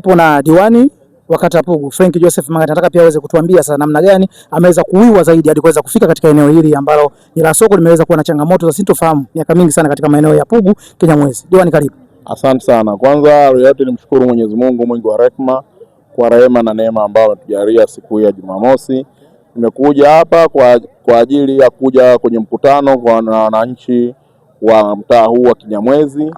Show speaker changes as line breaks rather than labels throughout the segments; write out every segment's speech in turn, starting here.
Tupo na diwani wa kata Pugu Frank Joseph Mang'ati, nataka pia aweze kutuambia sasa namna gani ameweza kuwiwa zaidi hadi kuweza kufika katika eneo hili ambalo ni la soko, limeweza kuwa na changamoto za sintofahamu miaka mingi sana katika maeneo ya Pugu Kinyamwezi. Diwani, karibu.
Asante sana. Kwanza yote nimshukuru Mwenyezi Mungu mwingi wa rehema kwa rehema na neema ambayo ametujalia siku ya Jumamosi. Nimekuja hapa kwa ajili ya kuja kwenye mkutano kwa wananchi wa mtaa huu wa Kinyamwezi.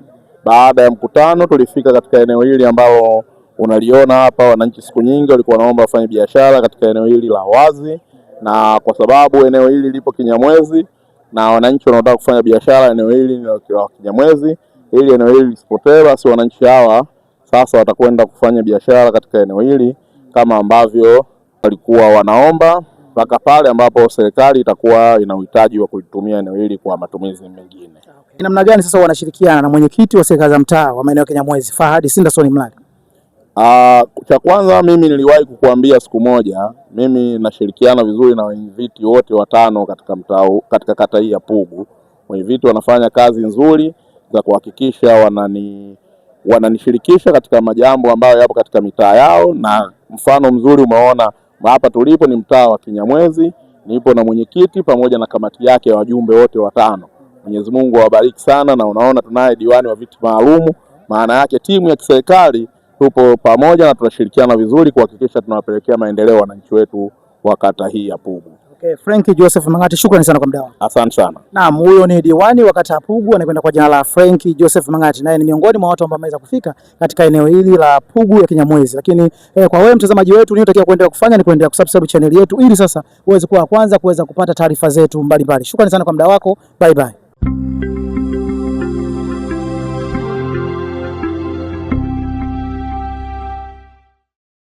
Baada ya mkutano tulifika katika eneo hili ambalo unaliona hapa. Wananchi siku nyingi walikuwa wanaomba wafanye biashara katika eneo hili la wazi, na kwa sababu eneo hili lipo Kinyamwezi na wananchi wanataka kufanya biashara eneo hili la Kinyamwezi, ili eneo hili lisipotee, basi wananchi hawa sasa watakwenda kufanya biashara katika eneo hili kama ambavyo walikuwa wanaomba, mpaka pale ambapo serikali itakuwa ina uhitaji wa kulitumia eneo hili kwa matumizi mengine.
Namna gani sasa wanashirikiana na mwenyekiti wa serikali za mtaa wa maeneo ya Kinyamwezi Fahad Sinderson Mlali?
Cha kwanza, mimi niliwahi kukuambia siku moja, mimi nashirikiana vizuri na wenyeviti wote watano katika mtaa, katika kata hii ya Pugu. Wenyeviti wanafanya kazi nzuri za kuhakikisha wananishirikisha katika majambo ambayo yapo katika mitaa yao, na mfano mzuri umeona hapa tulipo ni mtaa wa Kinyamwezi. Nipo na mwenyekiti pamoja na kamati yake ya wajumbe wote watano. Mwenyezi Mungu awabariki sana, na unaona tunaye diwani wa viti maalumu. Maana yake timu ya kiserikali tupo pamoja na tunashirikiana vizuri kuhakikisha tunawapelekea maendeleo wananchi wetu wa kata hii ya Pugu.
Okay, Frank Joseph Mang'ati, shukrani sana kwa muda wako.
Asante sana.
Naam, huyo ni diwani wa kata ya Pugu, anakwenda kwa jina la Frank Joseph Mang'ati, naye ni miongoni mwa watu ambao wameweza kufika katika eneo hili la Pugu ya Kinyamwezi. Lakini kwa wewe mtazamaji wetu, unatakiwa kuendelea kufanya ni kuendelea kusubscribe channel yetu ili sasa uweze kuwa kwanza kuweza kupata taarifa zetu mbalimbali. Shukrani sana kwa muda wako. Bye bye.